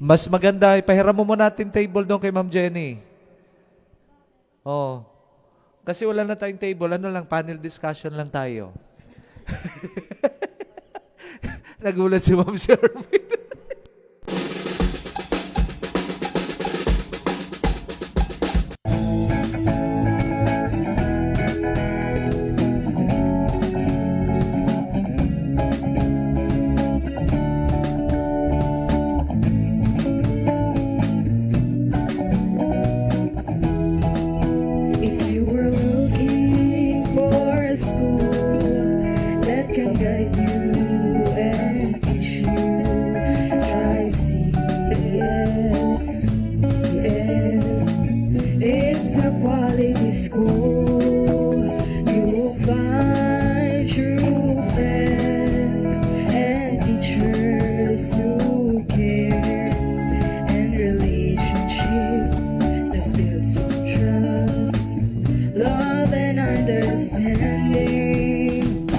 Mas maganda, ipahiram mo muna natin table doon kay Ma'am Jenny. Oh. Kasi wala na tayong table, ano lang, panel discussion lang tayo. Nagulat si Ma'am Sherwin. If you were looking for a school that can guide you and teach you, try CSBN. It's a quality school. You will find true friends and teachers who care, and relationships that build some trust, love and understanding.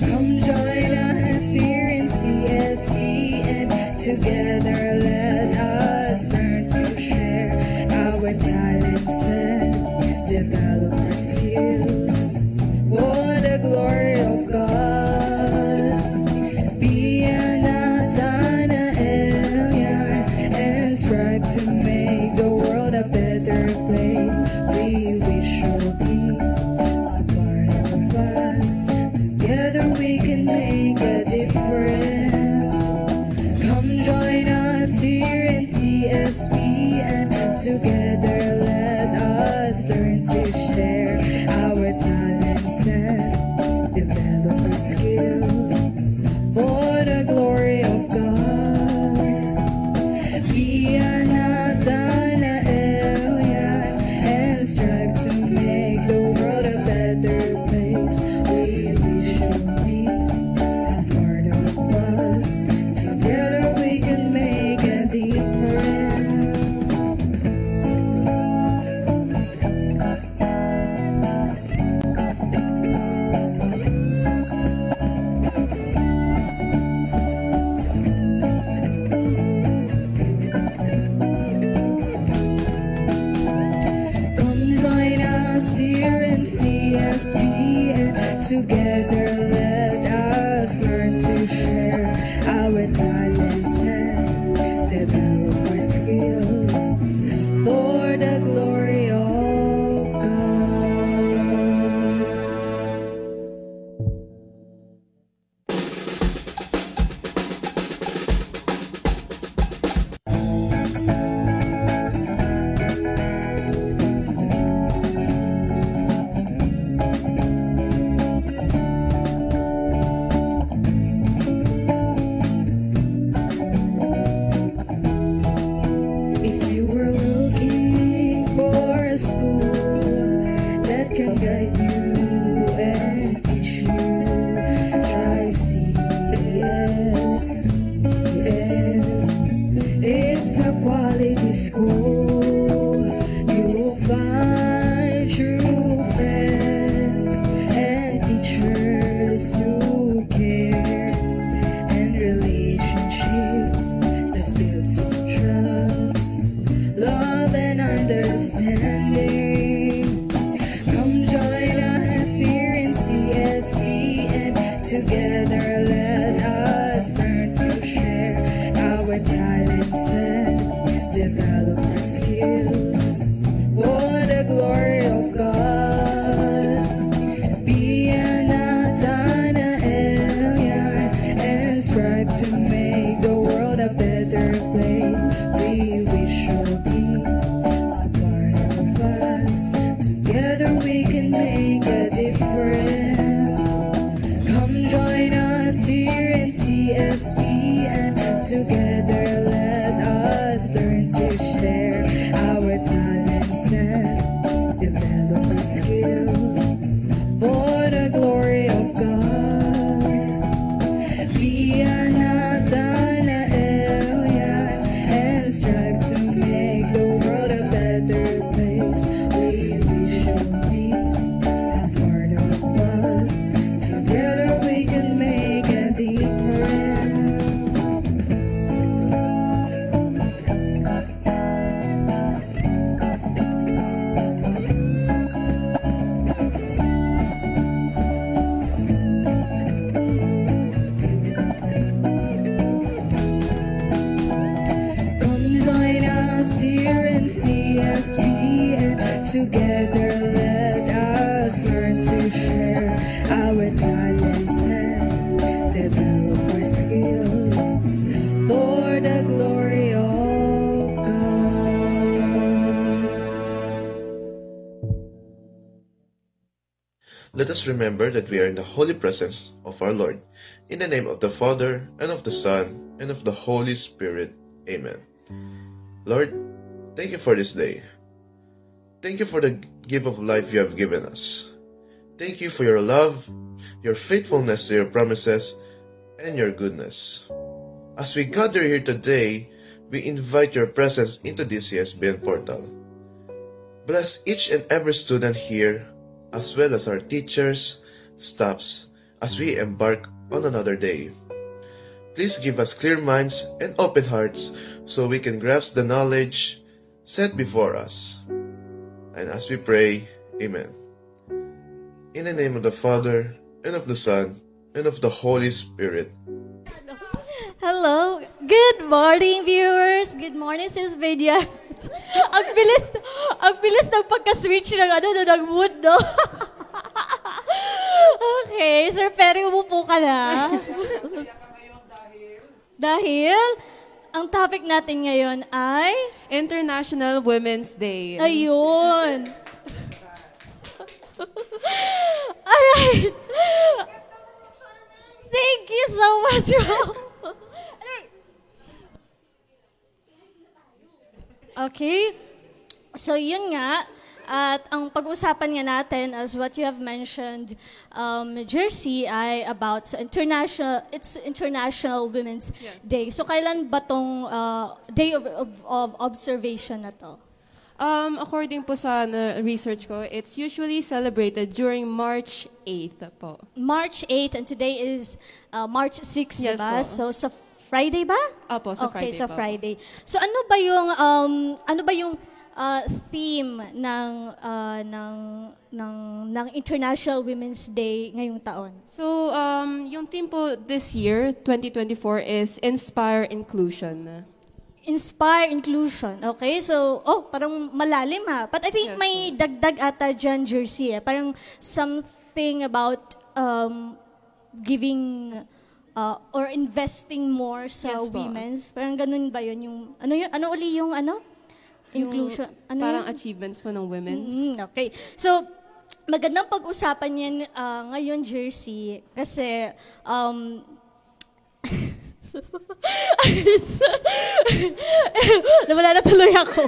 Come join us here in CSE, and together let us learn to share our talents and develop our skills for the glory of God. Be an Nathanaelian and strive to make the world a better place. We wish you'll be a part of us. Together we can make a difference. Come join us here in CSB, and together let us learn to share our talents and develop our skills for the glory of God. Be a Nathanaelian and strive to make the world a better place. We wish you'll be a part of us. Together we can make a difference. Come join us here in CSB, and together let us learn to share our talents and develop our skills for the glory of God. If you were looking for a school that can guide you and teach you, try CSBN. It's a quality school. You will find true friends and teachers who care, and relationships that build some trust, love and understanding. Come join us here in CSE, and together let us learn to share our talents and develop our skills for the glory of God. Be a Nathanaelian and strive to make the world a better place. We wish you'll be a part of us. Together we can make a difference. Come join us here in CSB, and together let us learn to share our talents and develop our skills for the glory of God. Be a Nathanaelian and strive to make the world a better place. We wish you'll be a part of us. Together we can make a difference. us be, and together let us learn to share our talents and develop our skills for the glory of God. Let us remember that we are in the holy presence of our Lord. In the name of the Father, and of the Son, and of the Holy Spirit. Amen. Lord, thank you for this day. Thank you for the gift of life you have given us. Thank you for your love, your faithfulness to your promises, and your goodness. As we gather here today, we invite your presence into this CSBN portal. Bless each and every student here, as well as our teachers, staffs, as we embark on another day. Please give us clear minds and open hearts so we can grasp the knowledge set before us. And as we pray, Amen. In the name of the Father, and of the Son, and of the Holy Spirit. Hello. Good morning, viewers. Good morning, Sis Vidya. ang bilis ng pagka-switch ng mood, no? Okay, Sir Perry, umupo ka na. Dahil, ang topic natin ngayon ay... International Women's Day. Ayun. Alright. Thank you so much. Okay. So, yun nga. At ang pag-usapan nga natin, as what you have mentioned, Jersey, ay about sa International Women's Day. So, kailan ba tong day of observation na to? According po sa research ko, it's usually celebrated during March 8th po. March 8 and today is March 6, Yes diba? po. So, sa Friday ba? Opo, sa Okay, Friday sa po. Friday. So, ano ba yung theme ng International Women's Day ngayong taon? So, yung theme po this year, 2024, is Inspire Inclusion. Inspire inclusion. Okay? So, parang malalim ha. But I think Yes, may dagdag ata dyan, Jersey. Parang something about giving or investing more sa Yes po. women's. Parang ganun ba yun? Ano uli yung inclusion? Ano Parang yun? achievements po ng women's. Okay. So, magandang pag-usapan yan ngayon, Jersey. Kasi, nawala na tuloy ako.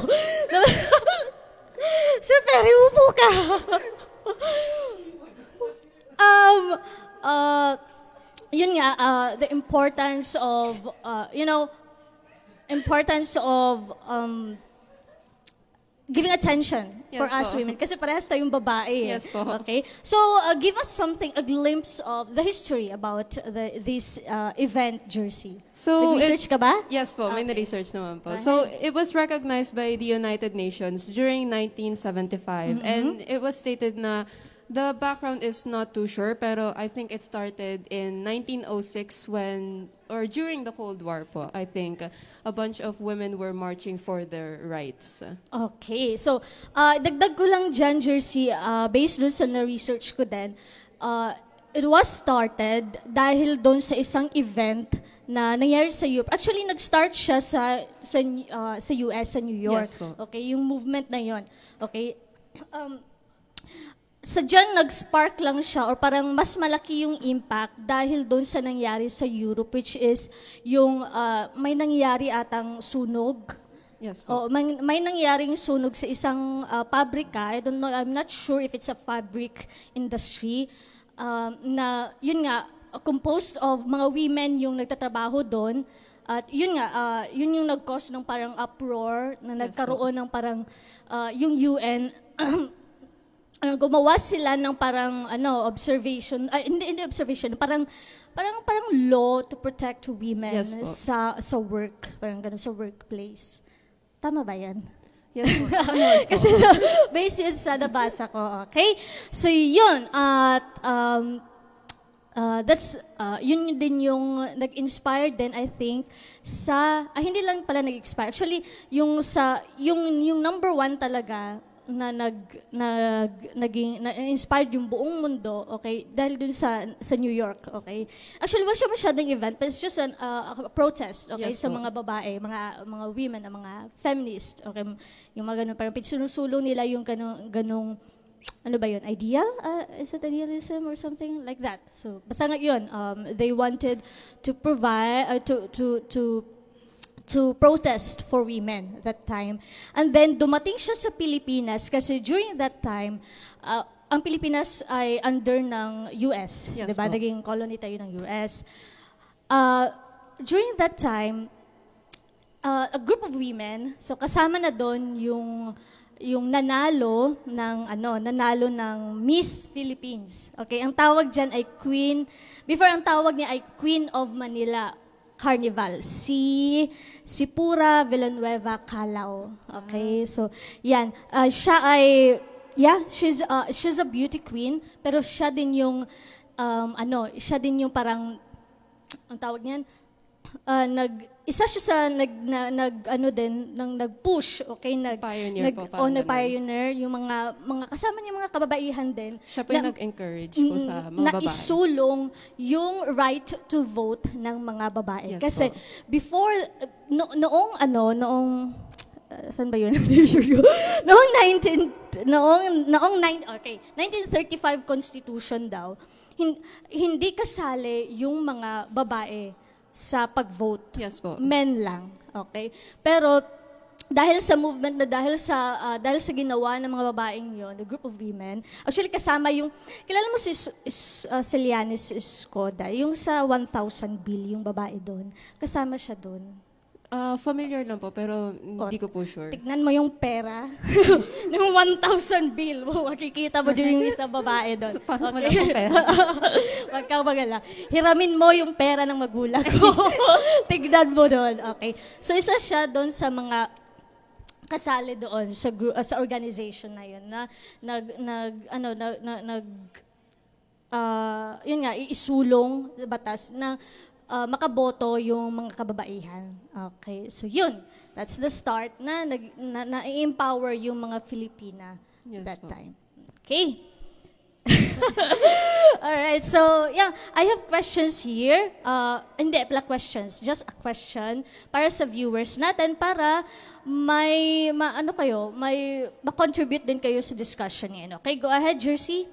Sir Perry, upo ka. Yun nga, the importance of, giving attention for Yes us po. women. Kasi parehas tayong babae. Yes po. Okay? So, give us a glimpse of the history about this event, Jersey. So, Nag-research ka ba? Yes po, may na-research naman po. So, it was recognized by the United Nations during 1975. And it was stated na the background is not too sure, pero I think it started in 1906 during the Cold War po. I think a bunch of women were marching for their rights. Okay. So, dagdag ko lang dyan, Jersey, based dun sa na-research ko din, it was started dahil doon sa isang event na nangyari sa Europe. Actually, nag-start siya sa US, sa New York. Yes po. Okay, yung movement na yon. Okay. Sadyang nag-spark lang siya or parang mas malaki yung impact dahil doon sa nangyari sa Europe, which is yung may nangyari atang sunog. Yes po. May nangyaring sunog sa isang pabrika. I don't know, I'm not sure if it's a fabric industry. Na yun nga, composed of mga women yung nagtatrabaho doon. At yun nga, yun yung nag-cause ng parang uproar na nagkaroon ng parang yung UN gumawa sila ng parang observation, hindi observation, parang law to protect women Yes po. sa work, parang ganun sa workplace. Tama ba yan? Yes po. Kasi based yun sa nabasa ko, okay? So yun, at Yun din yung nag-inspire din, I think, sa, hindi lang pala nag-inspire. Actually, yung number one talaga na na-inspired yung buong mundo, okay, dahil dun sa New York, okay. Actually, wala siya masyadong event, but it's just a protest, okay, Yes sa po. mga babae, mga women, mga feminist, okay, yung mga ganun, parang sinusulong nila yung ganung ano ba yun? Ideal? Is it idealism or something like that? So, basta nga yun, they wanted to provide, to protest for women that time. And then, dumating siya sa Pilipinas kasi during that time, ang Pilipinas ay under ng US. Yes Diba? po. Naging colony tayo ng US. During that time, a group of women, so kasama na doon yung nanalo ng Miss Philippines. Okay, ang tawag diyan ay ang tawag niya ay Queen of Manila Carnival. Si Pura Villanueva Calao. Okay, so yan. Siya ay she's a beauty queen, pero siya din yung parang ang tawag niyan isa siya sa nag-push, okay, Pioneer po, parang ganun. nag-pioneer yung mga kasama niya mga kababaihan din. Siya po yung nag-encourage po sa mga babae. isulong yung right to vote ng mga babae. Yes Kasi po. before noong saan ba yun? noong 1935 Constitution daw, hindi kasali yung mga babae sa pag-vote. Yes po. Men lang, okay? Pero dahil sa movement dahil sa ginawa ng mga babaeng yon, the group of women, actually kasama yung, kilala mo si Celianis Escoda, yung sa 1,000 bill, yung babae doon, kasama siya doon. Familiar lang po, pero hindi ko po sure. Tignan mo yung pera. Yung 1,000 bill, makikita mo din yung isang babae doon. Parang wala pong pera. Wag kang magala. Hiramin mo yung pera ng magulang ko. Tignan mo doon. Okay. So isa siya doon sa mga kasali doon sa organization na yun na yun nga, isulong batas na makaboto yung mga kababaihan. Okay. So yun, that's the start na i-empower yung mga Filipina Yes that po. time. Okay. All right. So, yeah, I have questions here. Hindi pala questions, just a question para sa viewers natin para may ma-contribute din kayo sa discussion ngayon. Okay, go ahead, Jersey.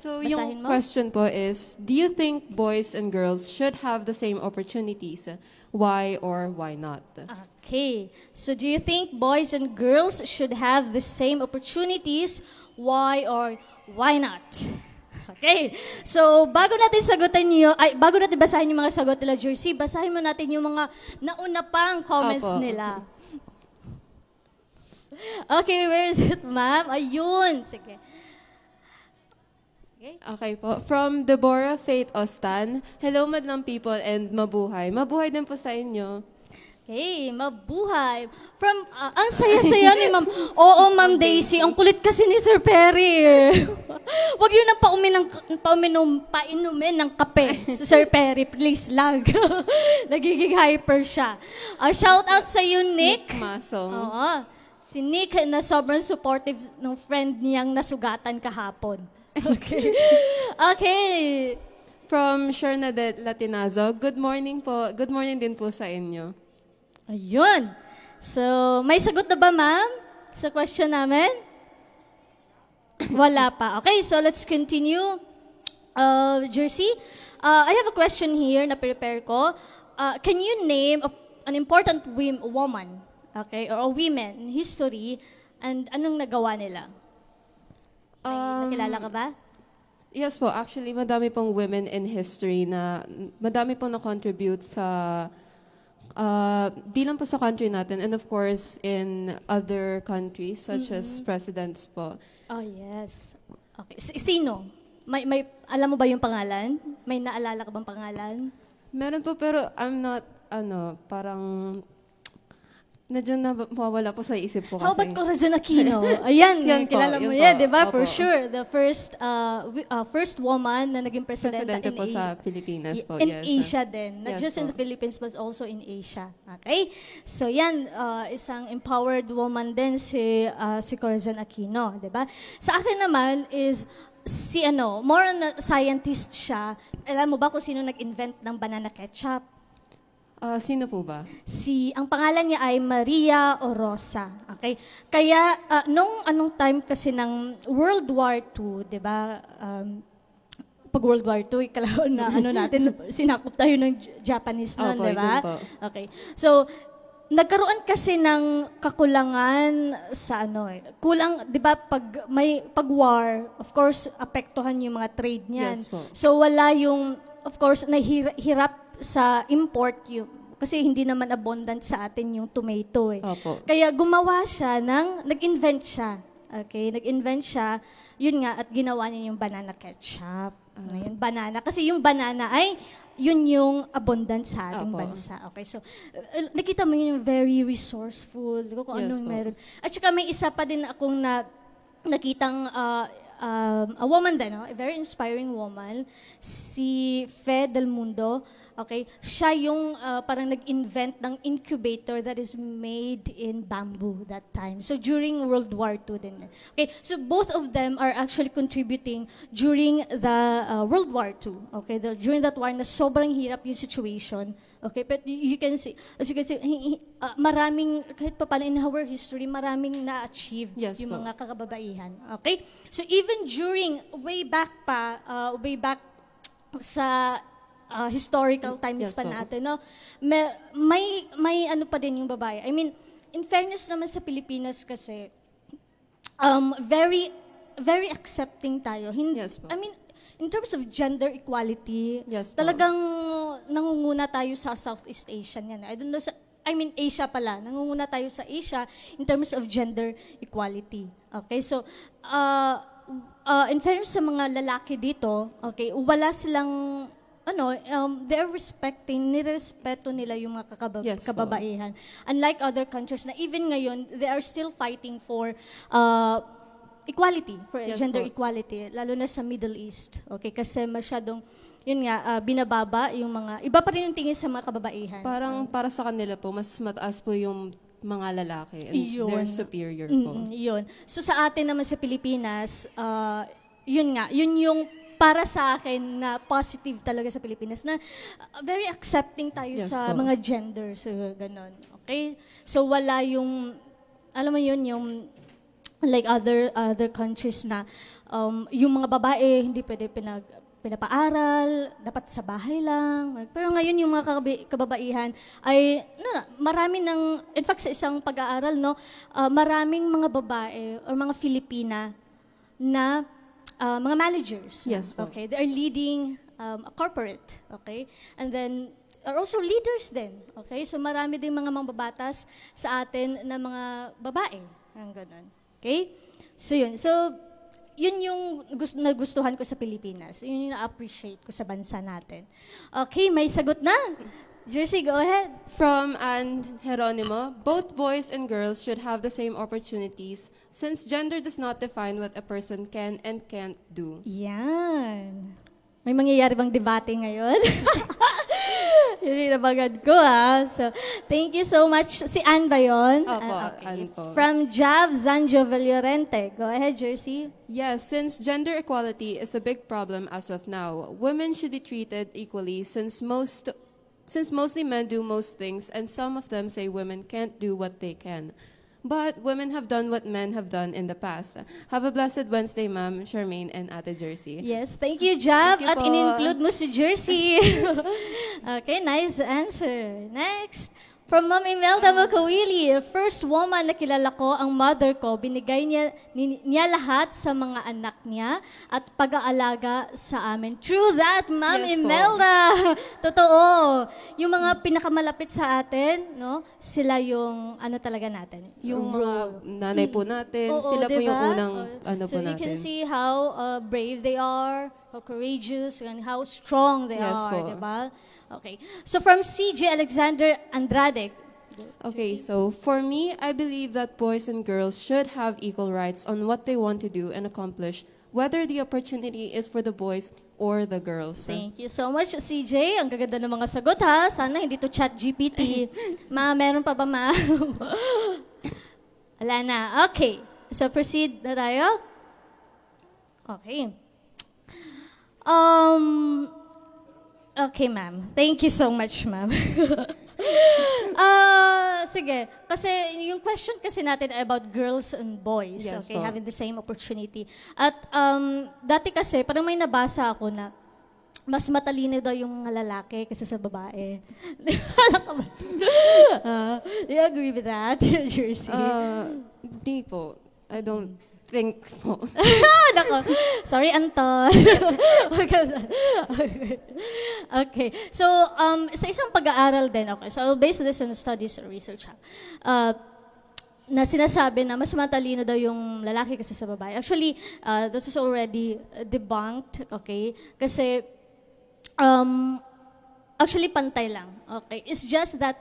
So, Basahin yung mo. question po is, do you think boys and girls should have the same opportunities? Why or why not? Okay. So, do you think boys and girls should have the same opportunities? Why or why not? Okay. So, bago natin basahin yung mga sagot nila, Jersey, basahin mo natin yung mga nauna pang comments Opo. nila. Okay, where is it, ma'am? Ayun. Sige. Okay po. From Deborah Faith Ostan, hello madlang people and mabuhay. Mabuhay din po sa inyo. Hey, mabuhay. From, ang saya-saya ni ma'am. Oo, ma'am Daisy, ang kulit kasi ni Sir Perry. Huwag yun ang painumin ng kape si Sir Perry, please lang. Nagiging hyper siya. Shout out sa you, Nick. Masong. Oo. Si Nick na sobrang supportive ng friend niyang nasugatan kahapon. Okay. Okay. From Shernadet Latinazo, good morning po. Good morning din po sa inyo. Ayun. So, may sagot na ba, ma'am? Sa question namin? Wala pa. Okay, so let's continue. Jersey, I have a question here na prepare ko. Can you name an important woman, okay, or a women in history, and anong nagawa nila? Nakilala ka ba? Yes po, actually, madami pong women in history na madami pong na-contribute sa, di lang po sa country natin, and of course, in other countries, such as presidents po. Oh, yes. Okay. Sino? May alam mo ba yung pangalan? May naalala ka bang pangalan? Meron po, pero I'm not, parang, Medyo nawawala po sa isip ko kasi. How about Corazon Aquino? Ayan, Yan po, kilala mo yun yan, po. di ba? Opo. For sure. The first woman na naging presidente Presidente po sa Pilipinas po. in yes. Asia din. Not Yes just in po. the Philippines, but also in Asia. Okay? So yan, isang empowered woman din si Corazon Aquino, di ba? Sa akin naman is, more on a scientist siya. Alam mo ba kung sino nag-invent ng banana ketchup? Sino po ba? Ang pangalan niya ay Maria Orosa. Okay? Kaya nung anong time kasi ng World War II, 'di ba? Pag World War II, ikalaw na natin sinakop tayo ng Japanese noon, Opo, 'di ba? yun po. Okay. So nagkaroon kasi ng kakulangan sa kulang, 'di ba, pag war, of course, apektuhan yung mga trade niyan. Yes po. So wala yung, of course, nahirap sa import kasi hindi naman abundant sa atin yung tomato eh. Opo. Kaya gumawa siya nag-invent siya. Okay, nag-invent siya, yun nga, at ginawa niya yung banana ketchup. Ngayon, banana. Kasi yung banana ay, yun yung abundant sa ating Opo. bansa. Okay, so, nakita mo yun yung very resourceful, kung Yes anong po. meron. At saka may isa pa din akong nakitang a woman din, a very inspiring woman, si Fe Del Mundo. Okay, siya yung parang nag-invent ng incubator that is made in bamboo that time. So during World War II din. Okay, so both of them are actually contributing during the World War II. Okay, during that war na sobrang hirap yung situation. Okay, but you can see, as you can see, maraming, kahit pa paano in our history, maraming na-achieve Yes yung po. mga kakababaihan. Okay? So even during, way back sa historical times Yes pa po. natin, no? May ano pa din yung babae. I mean, in fairness naman sa Pilipinas kasi, very, very accepting tayo. Yes po. I mean, in terms of gender equality, Yes po. talagang nangunguna tayo sa Southeast Asian yan. Asia pala. Nangunguna tayo sa Asia in terms of gender equality. Okay, so, in fairness sa mga lalaki dito, okay, wala silang, they're nirespeto nila yung mga Yes po. kababaihan. Unlike other countries na even ngayon, they are still fighting for equality, for Yes gender po. equality, lalo na sa Middle East. Okay, kasi masyadong, yun nga, binababa yung mga, iba pa rin yung tingin sa mga kababaihan. Parang para sa kanila po, mas mataas po yung mga lalaki. And Iyon. they're superior po. Yun. So sa atin naman sa Pilipinas, yun nga, yun yung para sa akin na positive talaga sa Pilipinas na very accepting tayo Yes sa po. mga genders, ganon. Okay? So wala yung, alam mo yun, yung like other countries na yung mga babae hindi pwede pinapaaral, dapat sa bahay lang. Pero ngayon yung mga kababaihan ay marami in fact sa isang pag-aaral, maraming mga babae or mga Filipina na mga managers. Yes po. Okay, they are leading a corporate, okay? And then are also leaders din. Okay? So marami ding mga mambabatas sa atin na mga babae. Ang ganun. Okay? So yun. So yun yung nagustuhan ko sa Pilipinas. Yun yung na-appreciate ko sa bansa natin. Okay, may sagot na. Jersey, go ahead. From Anne Geronimo, both boys and girls should have the same opportunities since gender does not define what a person can and can't do. Yan. May mangyayari bang debate ngayon? Yun yung nabagad ko, ha? So, thank you so much. Si Ann ba yun? Opo, Okay. Ann po. From Jav Zanjo Villorente. Go ahead, Jersey. Yes, since gender equality is a big problem as of now, women should be treated equally since mostly men do most things and some of them say women can't do what they can. But women have done what men have done in the past. Have a blessed Wednesday, Ma'am Charmaine and Ate Jersey. Yes, thank you, Jav. Thank you At po. in-include mo si Jersey. Okay, nice answer. Next. From Ma'am Imelda Macawili, first woman na kilala ko, ang mother ko, binigay niya lahat sa mga anak niya at pag-aalaga sa amin. True that, Ma'am Yes po. Imelda. Totoo. Yung mga pinakamalapit sa atin, sila yung talaga natin. Yung mga nanay po natin, Oo, sila po yung diba? unang So po you can natin. see how brave they are, how courageous, and how strong they Yes are, po. diba? Okay. So from CJ Alexander Andrade, Okay, so for me, I believe that boys and girls should have equal rights on what they want to do and accomplish, whether the opportunity is for the boys or the girls. Thank you so much, CJ. Ang gaganda ng mga sagot, ha? Sana hindi to chat GPT. Meron pa ba, ma? Wala na. Okay. So, proceed na tayo. Okay. Okay, ma'am. Thank you so much, ma'am. Sige. Kasi yung question kasi natin ay about girls and boys, Yes okay, po. having the same opportunity. At dati kasi, parang may nabasa ako na mas matalino daw yung mga lalaki kaysa sa babae. Wala ka ba? Do you agree with that, Jersey? Di po. I don't think po. Nako. Sorry, Anton. Okay. So, sa isang pag-aaral din, okay. So, I'll base this on studies or research. Na sinasabi na mas matalino daw yung lalaki kasi sa babae. Actually, this was already debunked, okay? Kasi, actually, pantay lang, okay? It's just that,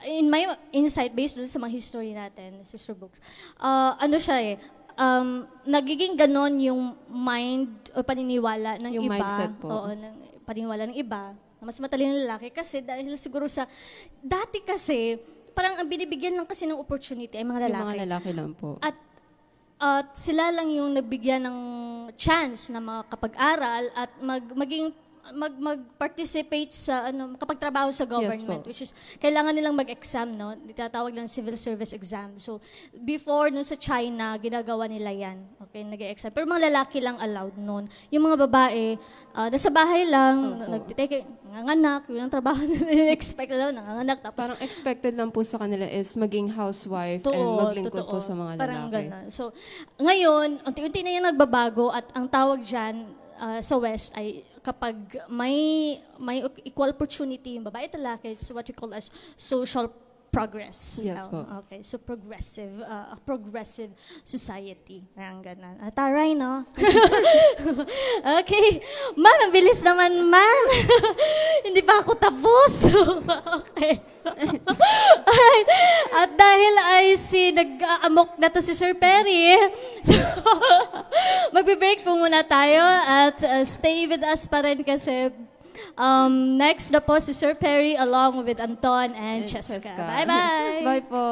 in my insight, based dun sa mga history natin, sister books, ano siya eh, nagiging ganon yung mind o paniniwala ng Yung iba. mindset po. Oo, ng paniniwala ng iba, na mas matalino yung lalaki kasi dahil siguro sa, dati kasi, parang ang binibigyan lang kasi ng opportunity ay mga lalaki. Yung mga lalaki lang po. At sila lang yung nabigyan ng chance na makapag-aral at mag-participate sa makapagtrabaho sa government, po. which is kailangan nilang mag-exam, no? Tinatawag lang civil service exam. So before no sa China, ginagawa nila 'yan. Okay, nag-exam. Pero mga lalaki lang allowed noon. Yung mga babae, nasa bahay lang, nagtitake, nanganganak, yun ang trabaho nila, expect na nanganganak tapos Parang expected lang po sa kanila is maging housewife and maglingkod po sa mga lalaki. Parang ganun. So, ngayon, unti-unti na yan nagbabago at ang tawag dyan sa West ay kapag may equal opportunity yung babae at lalaki, it's what we call as social progress. Yes po. Okay, so progressive, a progressive society. Parang ganun. Taray, no? Okay. Ma'am, ang bilis naman, ma'am. Hindi pa ako tapos. Okay. Alright. At dahil ay nag-aamok na to si Sir Perry, so, magbe-break po muna tayo at stay with us pa rin kasi next na po si Sir Perry along with Anton and Cheska. Bye-bye! Bye po.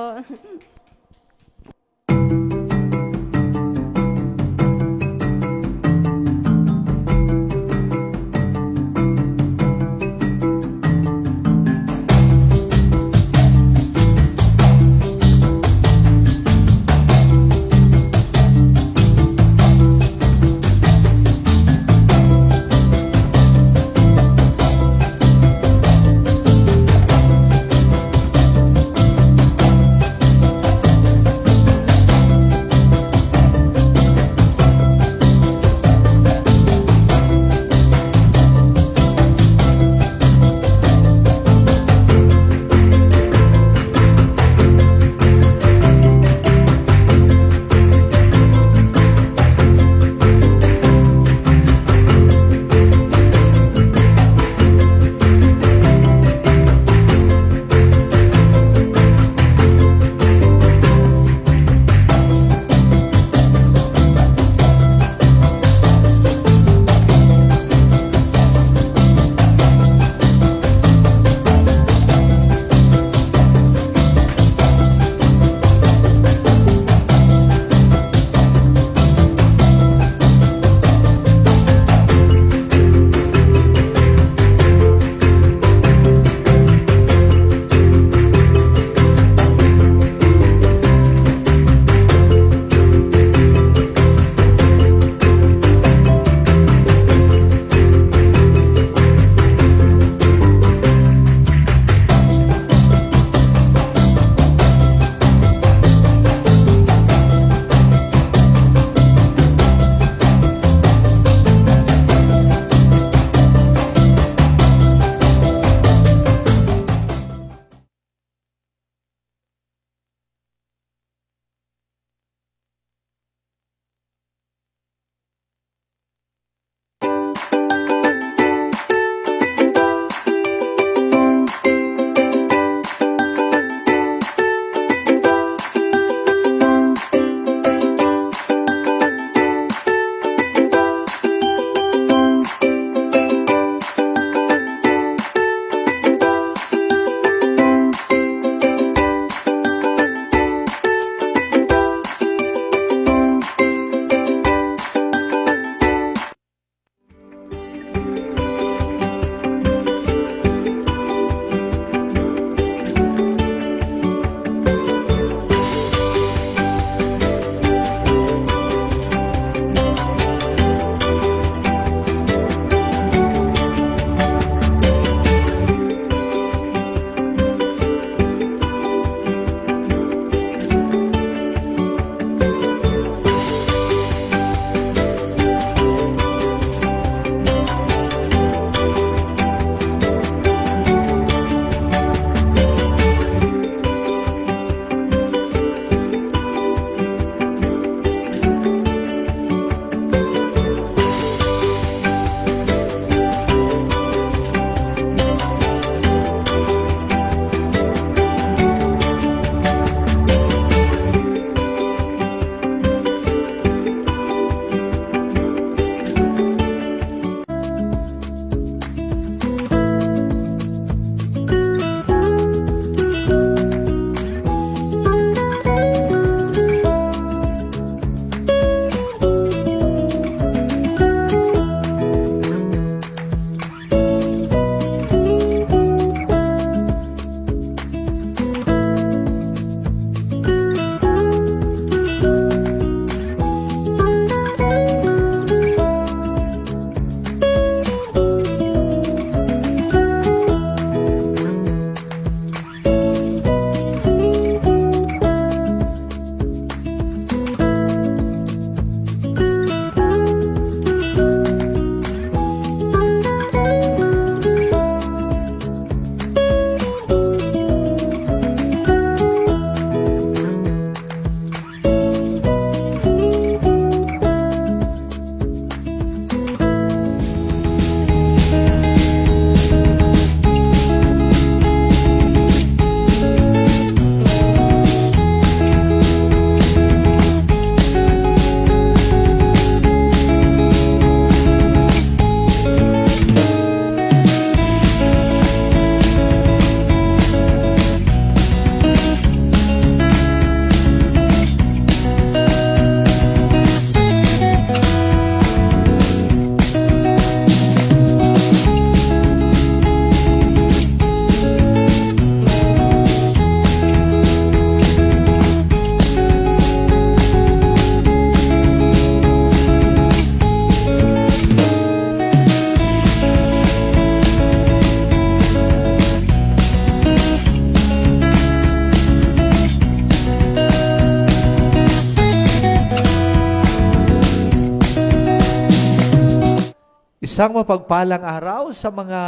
Isang mapagpalang araw sa mga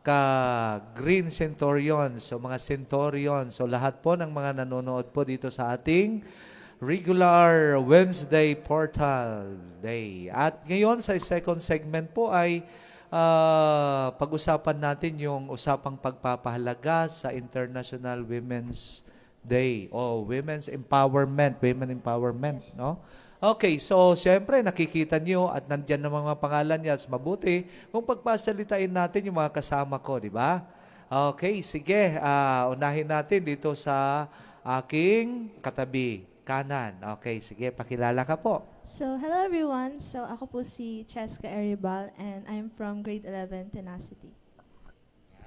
ka-Green Centurions o mga Centurions o lahat po ng mga nanonood po dito sa ating regular Wednesday Portal Day. At ngayon sa second segment po ay pag-usapan natin yung usapang pagpapahalaga sa International Women's Day o Women's Empowerment, Women Empowerment, no? Okay, so siyempre nakikita niyo at nandiyan na mga pangalan niya at mabuti kung pagpasalitain natin yung mga kasama ko, di ba? Okay, sige, unahin natin dito sa aking katabi, kanan. Okay, sige, pakilala ka po. So, hello everyone. So, ako po si Cheska Eribal and I'm from grade 11 Tenacity.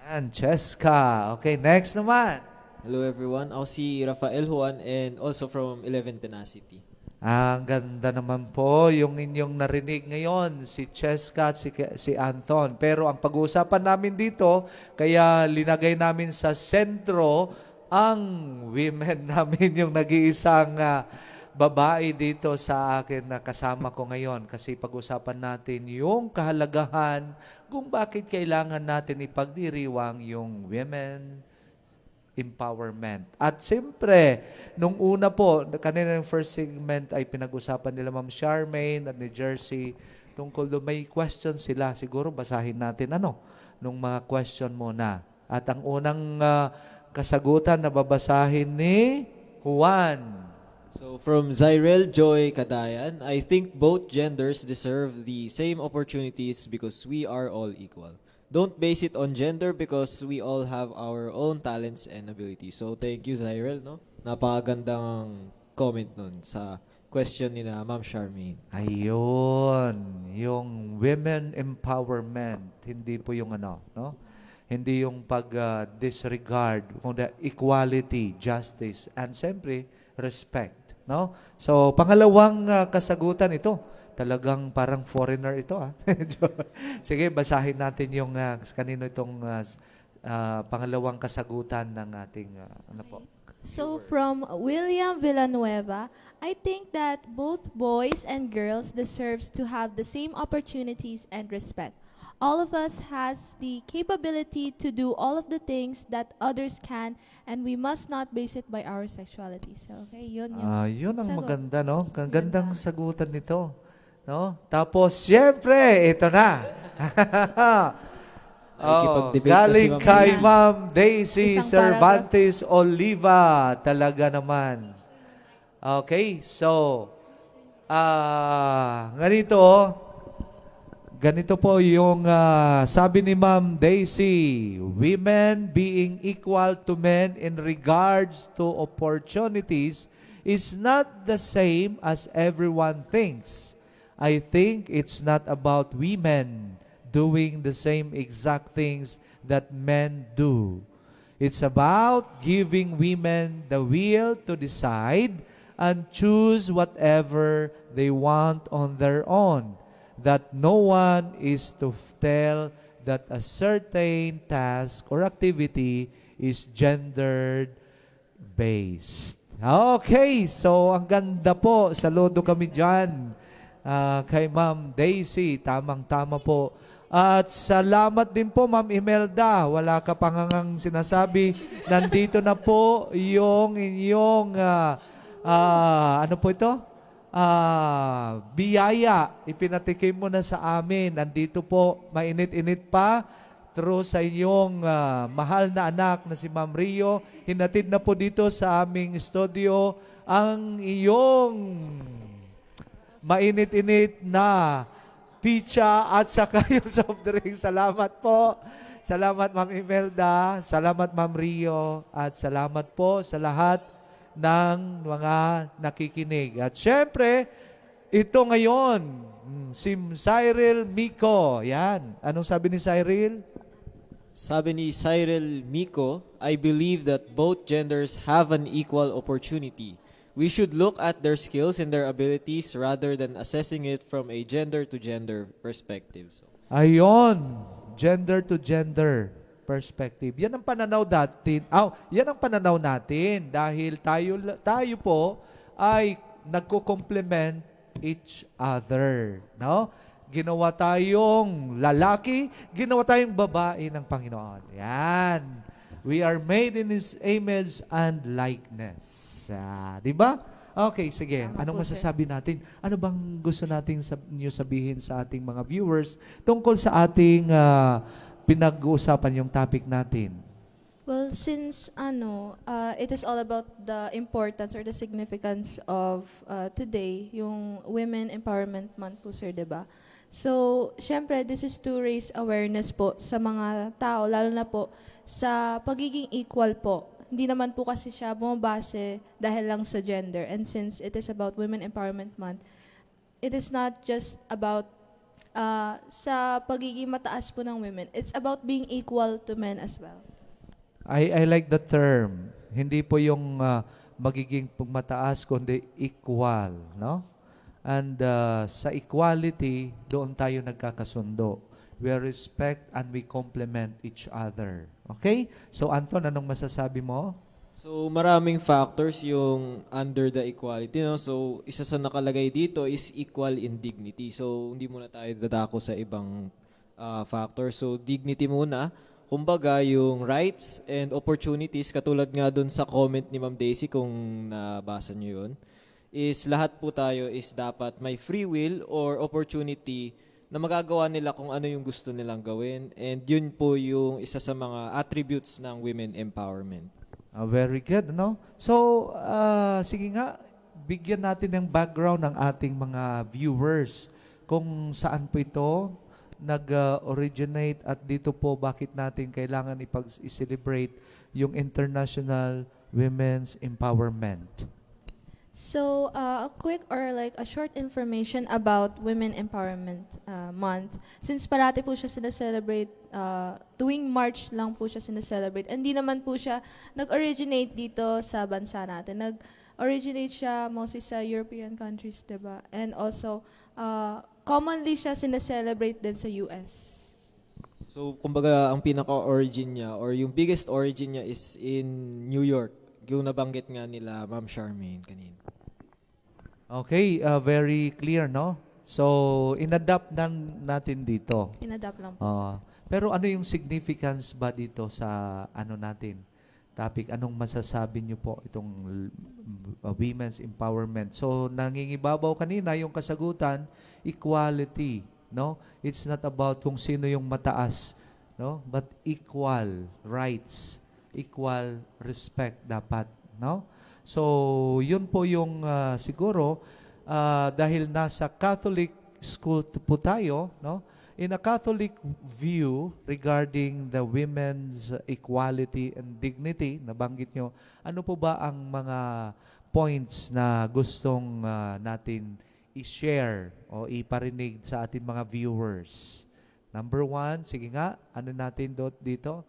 Yan, Cheska. Okay, next naman. Hello everyone, ako si Rafael Juan and also from 11 Tenacity. Ang ganda naman po yung inyong narinig ngayon, si Cheska at si Anton. Pero ang pag-uusapan namin dito, kaya linagay namin sa sentro ang women namin, yung nag-iisang babae dito sa akin na kasama ko ngayon. Kasi pag-usapan natin yung kahalagahan kung bakit kailangan natin ipagdiriwang yung women empowerment. At siyempre, nung una po, kanina yung first segment ay pinag-usapan nila Ma'am Charmaine at ni Jersey tungkol doon. May question sila. Siguro basahin natin nung mga question muna. At ang unang kasagutan na babasahin ni Juan. So from Zyrel Joy Kadayan, I think both genders deserve the same opportunities because we are all equal. Don't base it on gender because we all have our own talents and abilities. So thank you Zyrel, no? Napakagandang comment nun sa question ni na Ma'am Charmaine. Ayun, yung women empowerment, hindi po yung no? Hindi yung pag-disregard, kundi equality, justice, and siyempre, respect, no? So, pangalawang kasagutan ito, talagang parang foreigner ito, Sige, basahin natin yung kanino itong pangalawang kasagutan ng ating, So, from William Villanueva, I think that both boys and girls deserves to have the same opportunities and respect. All of us has the capability to do all of the things that others can, and we must not base it by our sexuality. So, okay, yun yung yun ang sagot. maganda, no? Ang gandang sagutan nito. No? Tapos, siyempre, ito na. Nakikipag-debate na si Galing Ma'am kay Daisy. Ma'am Daisy Isang Cervantes Oliva. Talaga naman. Okay, so, ganito po yung sabi ni Ma'am Daisy, women being equal to men in regards to opportunities is not the same as everyone thinks. I think it's not about women doing the same exact things that men do. It's about giving women the will to decide and choose whatever they want on their own. That no one is to tell that a certain task or activity is gendered-based. Okay, so ang ganda po. Saludo kami dyan kay Ma'am Daisy. Tamang-tama po. At salamat din po, Ma'am Imelda. Wala ka pangangang sinasabi. Nandito na po yung inyong, ano po ito? Biyaya. Ipinatikim mo na sa amin. Nandito po, mainit-init pa. Through sa inyong mahal na anak na si Ma'am Rio. Hinatid na po dito sa aming studio ang iyong mainit-init na pizza at saka yung soft drink. Salamat po. Salamat Ma'am Imelda. Salamat Ma'am Rio. At salamat po sa lahat ng mga nakikinig. At syempre, ito ngayon, si Cyril Miko. Yan. Anong sabi ni Cyril? Sabi ni Cyril Miko, I believe that both genders have an equal opportunity. We should look at their skills and their abilities rather than assessing it from a gender-to-gender perspective. So, Ayon, gender to gender perspective. Yan ang pananaw natin. Yan ang pananaw natin dahil tayo po ay nagko-complement each other, no? Ginawa tayong lalaki, ginawa tayong babae ng Panginoon. Yan. We are made in His image and likeness. Di ba? Okay, sige. Tama Anong po, sir. masasabi natin? Ano bang gusto nating niyo sabihin sa ating mga viewers tungkol sa ating pinag-uusapan yung topic natin? Well, since it is all about the importance or the significance of today, yung Women Empowerment Month po, sir, 'di ba? So, syempre, this is to raise awareness po sa mga tao, lalo na po sa pagiging equal po. Hindi naman po kasi siya bumabase dahil lang sa gender. And since it is about Women Empowerment Month, it is not just about sa pagiging mataas po ng women. It's about being equal to men as well. I like the term. Hindi po yung magiging mataas, kundi equal, no? And sa equality, doon tayo nagkakasundo. We respect and we complement each other. Okay? So, Anton, anong masasabi mo? So maraming factors yung under the equality, no? So isa sa nakalagay dito is equal in dignity. So hindi muna tayo dadako sa ibang factors. So dignity muna. Kumbaga yung rights and opportunities, katulad nga dun sa comment ni Ma'am Daisy kung nabasa nyo yun, is lahat po tayo is dapat may free will or opportunity na magagawa nila kung ano yung gusto nilang gawin. And yun po yung isa sa mga attributes ng women empowerment. Very good, no? So, sige nga, bigyan natin ng background ng ating mga viewers kung saan po ito nag-originate at dito po bakit natin kailangan i-celebrate yung International Women's Empowerment. So, a quick or like a short information about Women Empowerment Month. Since parati po siya sineselebrate, tuwing March lang po siya sineselebrate. Hindi naman po siya nag-originate dito sa bansa natin. Nag-originate siya mostly sa European countries, diba? And also, commonly siya sineselebrate din sa US. So, kumbaga, ang pinaka-origin niya or yung biggest origin niya is in New York. Yung nabanggit nga nila Ma'am Charmaine kanina. Okay, very clear, no? So, in-adapt natin dito. Inadapt lang po siya. Pero ano yung significance ba dito sa ano natin? Topic, anong masasabi niyo po itong women's empowerment? So, nangingibabaw kanina yung kasagutan, equality, no? It's not about kung sino yung mataas, no? But equal rights, equal respect dapat, no? So, yun po yung siguro dahil nasa Catholic school po tayo, no? In a Catholic view regarding the women's equality and dignity, nabanggit nyo, ano po ba ang mga points na gustong natin i-share o iparinig sa ating mga viewers? Number 1, sige nga, ano natin dito?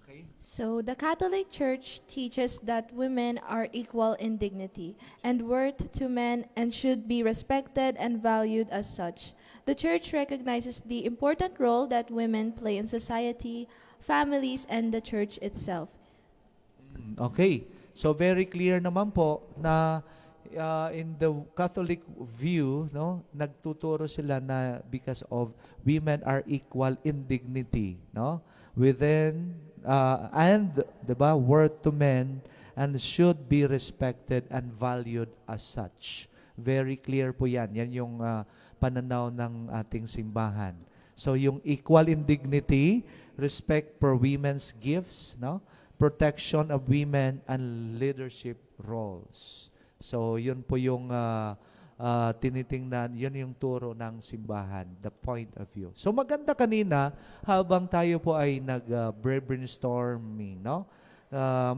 Okay. So, the Catholic Church teaches that women are equal in dignity and worth to men and should be respected and valued as such. The Church recognizes the important role that women play in society, families, and the Church itself. Okay. So, very clear naman po na in the Catholic view, no, nagtuturo sila na because of women are equal in dignity, no, within and diba, worth to men and should be respected and valued as such. Very clear po yan. Yan yung pananaw ng ating simbahan. So yung equal in dignity, respect for women's gifts, no, protection of women and leadership roles. So yun po yung tinitingnan, yun yung turo ng simbahan, the point of view. So maganda kanina, habang tayo po ay nag-brainstorming, no?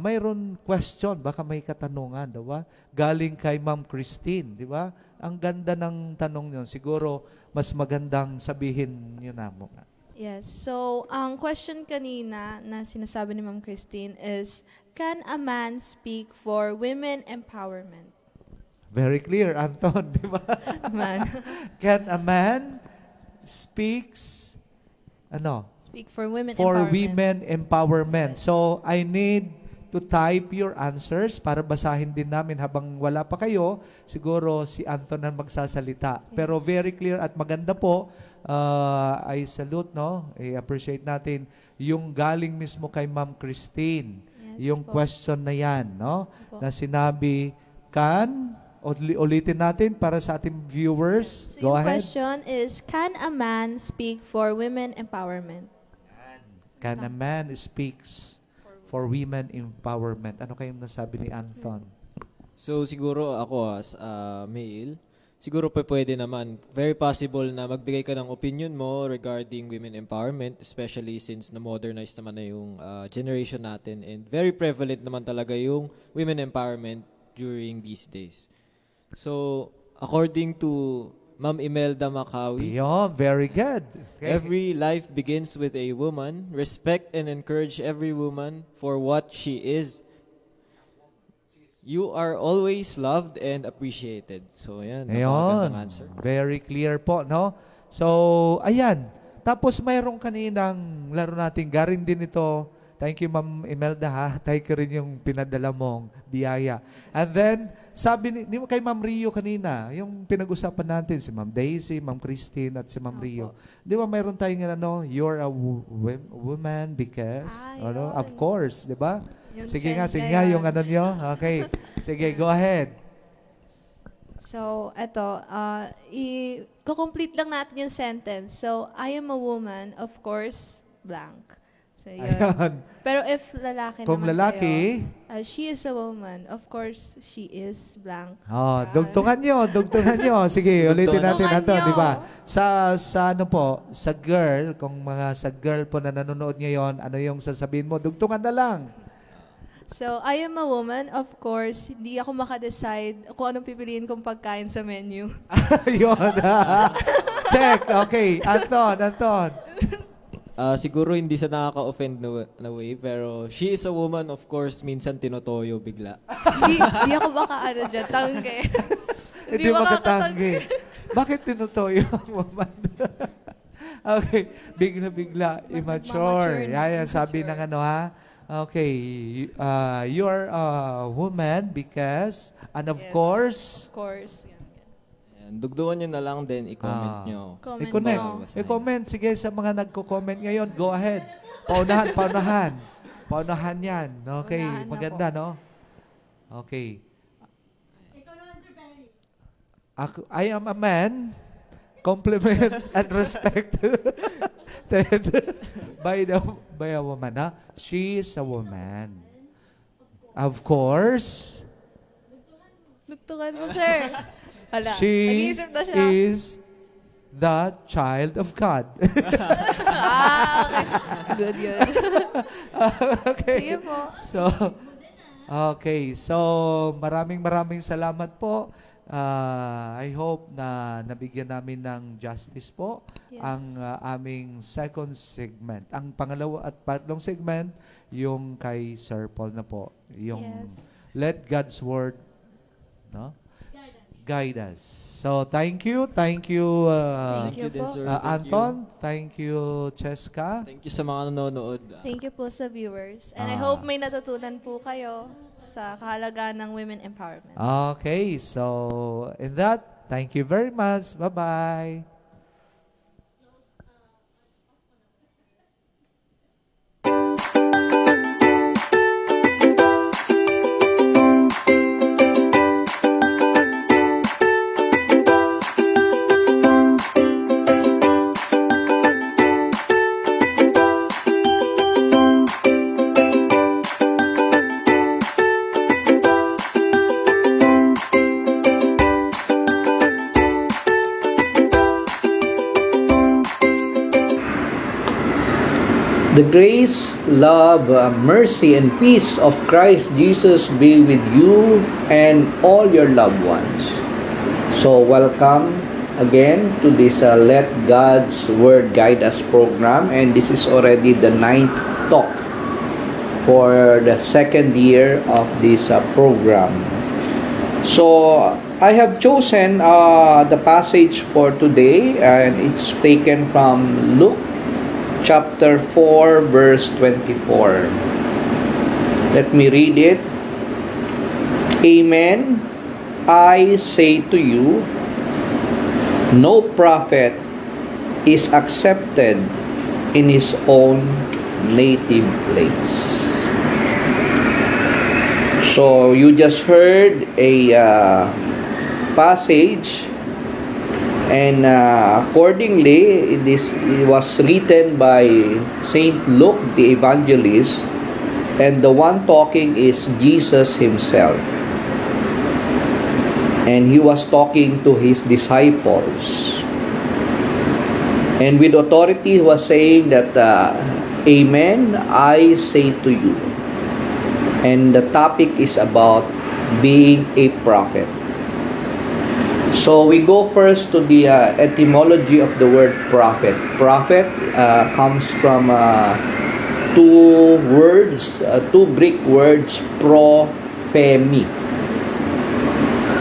Mayroon question, baka may katanungan, di ba? Galing kay Ma'am Christine, di ba? Ang ganda ng tanong yun. Siguro, mas magandang sabihin nyo na muna. Yes. So, ang question kanina na sinasabi ni Ma'am Christine is, can a man speak for women empowerment? Very clear, Anton, di ba? Man. Can a man speaks, Speak for women for empowerment. women empowerment? Yes. So, I need to type your answers para basahin din namin habang wala pa kayo. Siguro si Anton ang magsasalita. Pero very clear at maganda po. I salute, no? I-appreciate natin yung galing mismo kay Ma'am Christine. Yes Yung po. question na yan, no? Opo. Na sinabi, ulitin natin para sa ating viewers. So Go yung ahead. question is, can a man speak for women empowerment? Can a man speaks for women empowerment? Ano kayong nasabi ni Anton? So siguro ako as male, siguro pwede naman, very possible na magbigay ka ng opinion mo regarding women empowerment, especially since na-modernize naman na yung generation natin, and very prevalent naman talaga yung women empowerment during these days. So, according to Ma'am Imelda Macawi, Yo, very good. Okay. every life begins with a woman. Respect and encourage every woman for what she is. You are always loved and appreciated. So, ayan. Ayun. Napakagandang answer. Very clear po, no? So, ayan. Tapos mayroong kaninang laro natin. Garin din ito. Thank you, Ma'am Imelda, ha? Thank you rin yung pinadala mong biyaya. And then, sabi ni kay Ma'am Rio kanina, yung pinag-usapan natin, si Ma'am Daisy, Ma'am Christine, at si Ma'am Rio. Di ba mayroon tayong ano, you're a woman because, ano, yun. of course, di ba? Yung Sige nga, trend sige na nga, yun. yung ano nyo. Okay. Sige, go ahead. So, eto, i-complete lang natin yung sentence. So, I am a woman, of course, blank. So, yun. Ayan. Pero if lalaki Kung naman lalaki, kayo, she is a woman, of course, she is blank. oh, dugtungan nyo, dugtungan nyo. Sige, ulitin natin Dugtungan ito, nyo. di ba? Sa ano po, sa girl, kung mga sa girl po na nanonood ngayon, ano yung sasabihin mo? Dugtungan na lang. So, I am a woman, of course, hindi ako makadecide kung anong pipiliin kong pagkain sa menu. Yun. Check. Okay. Anton. Siguro hindi sa nakaka-offend na way, pero she is a woman, of course, minsan tinotoyo bigla. Hindi ako baka ano dyan, tangke. Hindi makatanggi. Bakit tinutoyo ang woman? Okay. Bigla-bigla. Immature. Nagmamature. Yan, sabi ng ano ha. Okay. You're a woman because, and of Yes. course, Of course. Yan. Ayan, dugtungan nyo na lang, then i-comment Ah. nyo. Comment i-connect. mo. I-comment. Sige, sa mga nagko-comment ngayon, go ahead. Paunahan yan. Okay, Unahan na maganda, no? Okay. I am a man, compliment and respect by a woman. Ha? She is a woman. Of course, Dugtungan mo, sir. Hala, she nag-iisip na siya. is the child of God. Okay. Good, good. Okay. Sige po. So, okay. So, maraming salamat po. I hope na nabigyan namin ng justice po Yes. ang aming second segment. Ang pangalawa at patlong segment, yung kay Sir Paul na po. Yung Yes. let God's word guide us. So, thank you. Thank you, Thank you din, po. sir. Thank you. Anton. Thank you, Cheska. Thank you sa mga nanonood. Thank you po sa viewers. And I Ah. hope may natutunan po kayo sa kahalagaan ng women empowerment. Okay, so in that, thank you very much. Bye-bye. The grace, love, mercy, and peace of Christ Jesus be with you and all your loved ones. So, welcome again to this Let God's Word Guide Us program. And this is already the 9th talk for the second year of this program. So, I have chosen the passage for today, and it's taken from Luke chapter 4, verse 24. Let me read it. Amen. I say to you, no prophet is accepted in his own native place. So you just heard a passage, and accordingly, it was written by Saint Luke the evangelist, and the one talking is Jesus himself. And he was talking to his disciples. And with authority, he was saying that, Amen, I say to you. And the topic is about being a prophet. So we go first to the etymology of the word prophet. Prophet comes from two Greek words, prophemi,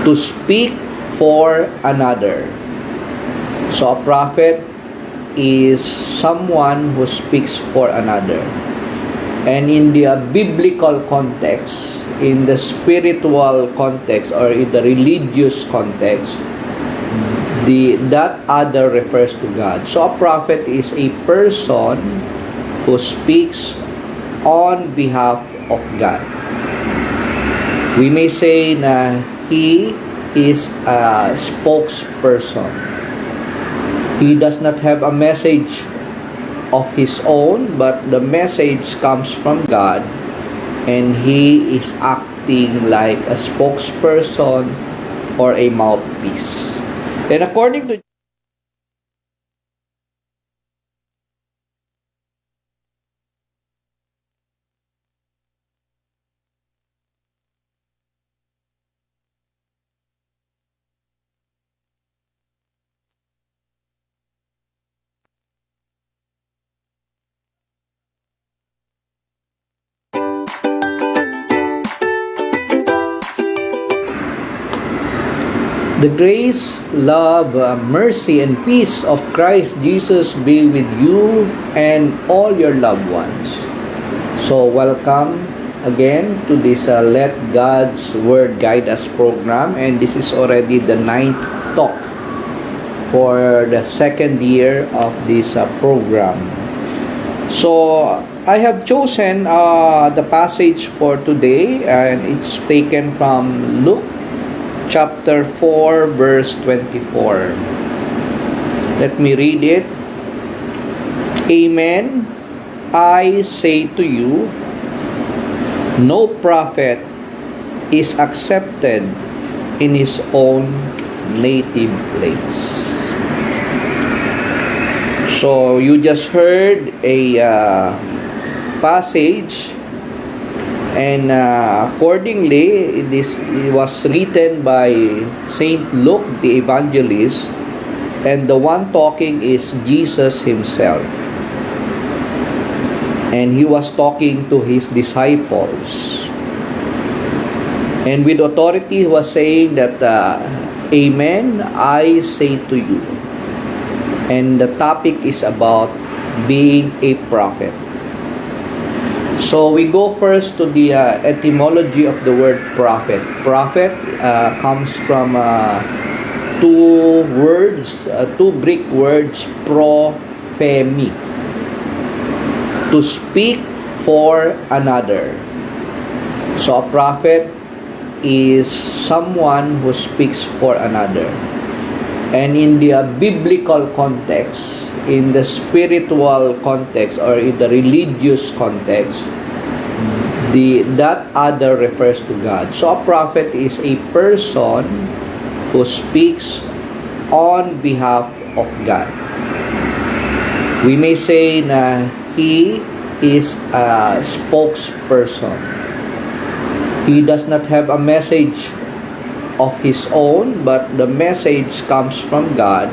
to speak for another. So a prophet is someone who speaks for another. And in the biblical context, in the spiritual context, or in the religious context, that other refers to God. So a prophet is a person who speaks on behalf of God. We may say na he is a spokesperson. He does not have a message of his own, but the message comes from God, and he is acting like a spokesperson or a mouthpiece. And according to the grace, love, mercy, and peace of Christ Jesus be with you and all your loved ones. So welcome again to this Let God's Word Guide Us program, and this is already the 9th talk for the second year of this program. So I have chosen the passage for today, and it's taken from Luke chapter 4, verse 24. Let me read it. Amen. I say to you, no prophet is accepted in his own native place. So you just heard a passage, and accordingly, it was written by Saint Luke the evangelist, and the one talking is Jesus himself. And he was talking to his disciples. And with authority, he was saying that, Amen, I say to you. And the topic is about being a prophet. So we go first to the etymology of the word prophet. Prophet comes from two Greek words, prophemi, to speak for another. So a prophet is someone who speaks for another. And in the biblical context, in the spiritual context, or in the religious context, that other refers to God. So a prophet is a person who speaks on behalf of God. We may say na he is a spokesperson. He does not have a message of his own, but the message comes from God,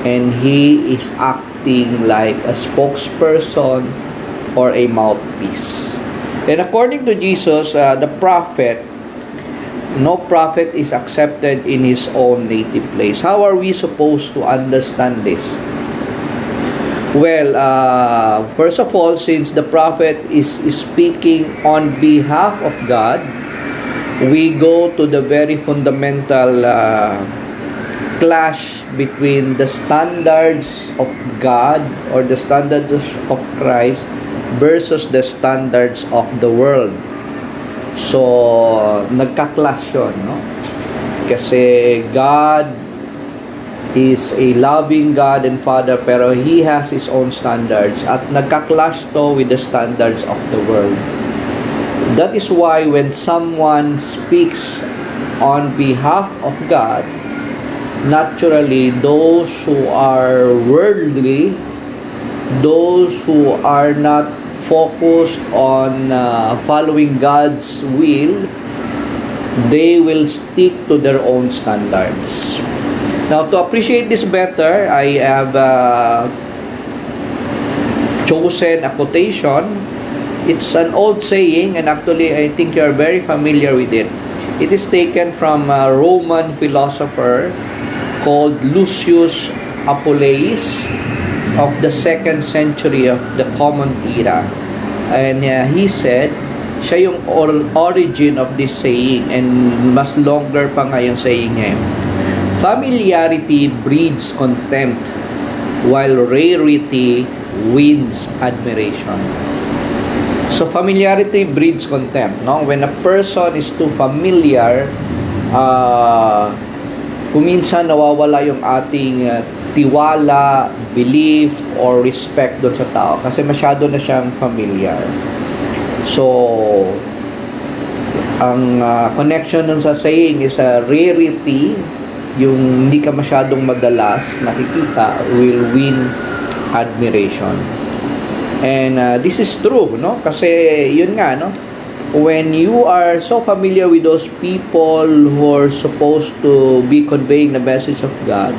and he is acting like a spokesperson or a mouthpiece. And according to Jesus, the prophet, no prophet is accepted in his own native place. How are we supposed to understand this? Well, first of all, since the prophet is speaking on behalf of God, we go to the very fundamental clash between the standards of God or the standards of Christ versus the standards of the world. So, nagka-clash yun, no? Kasi God is a loving God and Father, pero He has His own standards at nagka-clash to with the standards of the world. That is why when someone speaks on behalf of God, naturally those who are worldly, those who are not focused on following God's will, they will stick to their own standards. Now, to appreciate this better, I have chosen a quotation. It's an old saying, and actually I think you are very familiar with it. It is taken from a Roman philosopher called Lucius Apuleius of the 2nd century of the Common Era. And he said, siya yung origin of this saying, and mas longer pa nga yung saying niya. Familiarity breeds contempt, while rarity wins admiration. So familiarity breeds contempt, no? When a person is too familiar, kuminsan nawawala yung ating tiwala, belief, or respect doon sa tao kasi masyado na siyang familiar. So, ang connection dun sa saying is a rarity, yung hindi ka masyadong madalas nakikita, will win admiration. And this is true, no? Kasi yun nga, no? When you are so familiar with those people who are supposed to be conveying the message of God,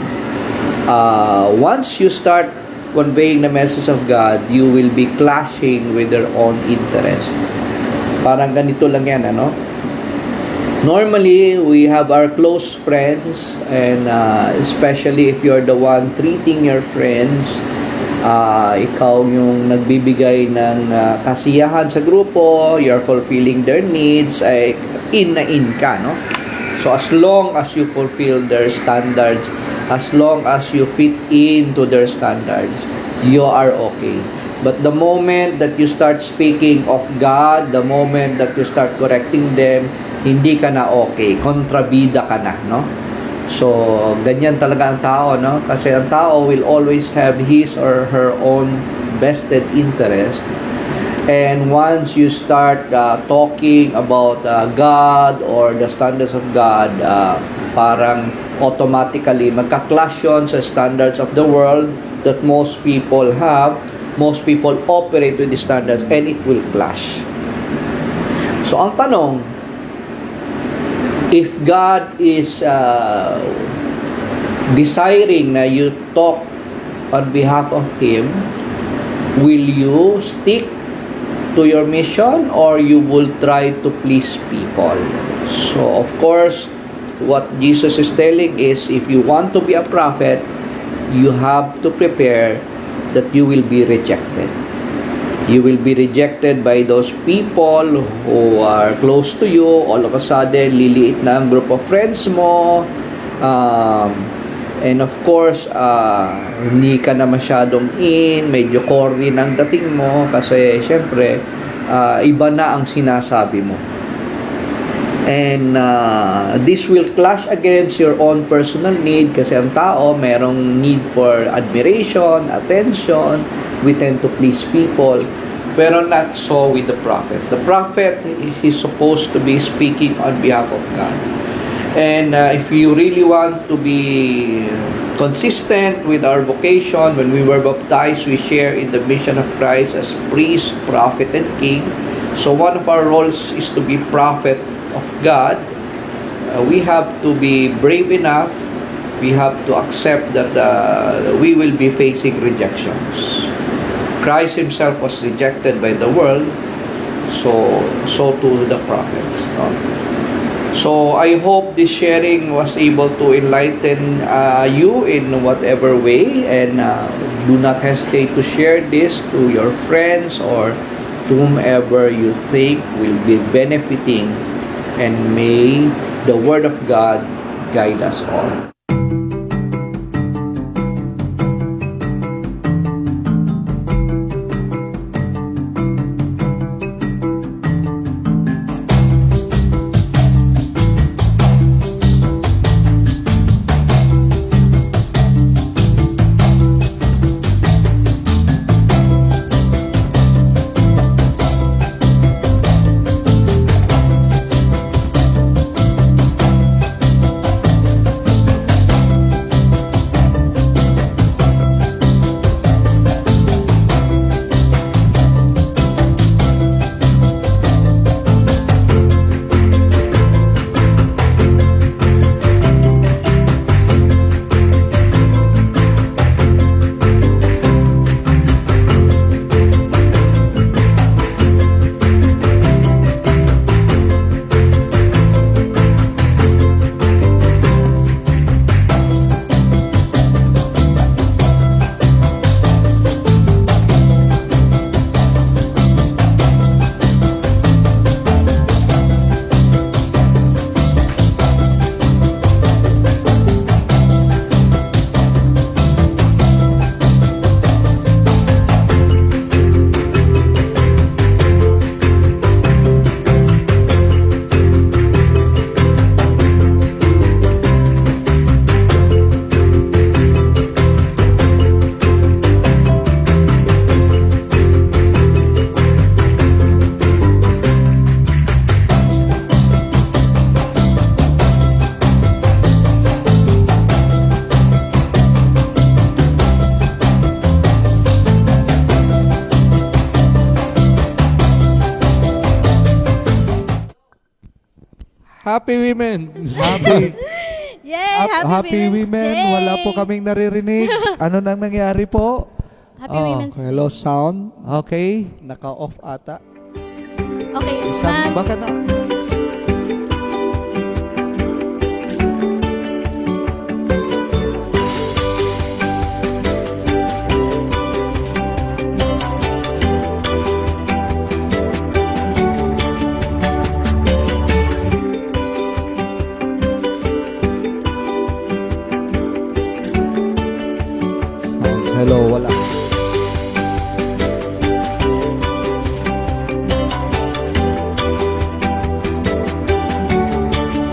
once you start conveying the message of God, you will be clashing with their own interest. Parang ganito lang yan, ano? Normally, we have our close friends, and especially if you're the one treating your friends, ikaw yung nagbibigay ng kasiyahan sa grupo, you're fulfilling their needs, ay in ka, no? So as long as you fulfill their standards, as long as you fit into their standards, you are okay. But the moment that you start speaking of God, the moment that you start correcting them, hindi ka na okay, kontrabida ka na, no? So, ganyan talaga ang tao, no? Kasi ang tao will always have his or her own vested interest. And once you start talking about God or the standards of God, parang automatically magka-clash yun sa standards of the world that most people have. Most people operate with the standards, and it will clash. So, ang tanong, if God is desiring na you talk on behalf of Him, will you stick to your mission or you will try to please people? So, of course, what Jesus is telling is, if you want to be a prophet, you have to prepare that you will be rejected. You will be rejected by those people who are close to you. All of a sudden, liliit na ang group of friends mo. And of course, hindi ka na masyadong medyo corny ng dating mo kasi syempre, iba na ang sinasabi mo. And this will clash against your own personal need kasi ang tao merong need for admiration, attention. We tend to please people, pero not so with the prophet. The prophet is supposed to be speaking on behalf of God. And if you really want to be consistent with our vocation, when we were baptized, we share in the mission of Christ as priest, prophet, and king. So one of our roles is to be prophet of God. We have to be brave enough. We have to accept that we will be facing rejections. Christ Himself was rejected by the world, so too the prophets. No? So I hope this sharing was able to enlighten you in whatever way, and do not hesitate to share this to your friends or to whomever you think will be benefiting, and may the Word of God guide us all. Happy Women! Happy, Yay! Happy, Women's Day! Wala po kaming naririnig. Ano nang nangyari po? Happy Women's Day. Hello, sound. Okay. Naka-off ata. Okay, Isang, baka na. Sound. Hello, wala.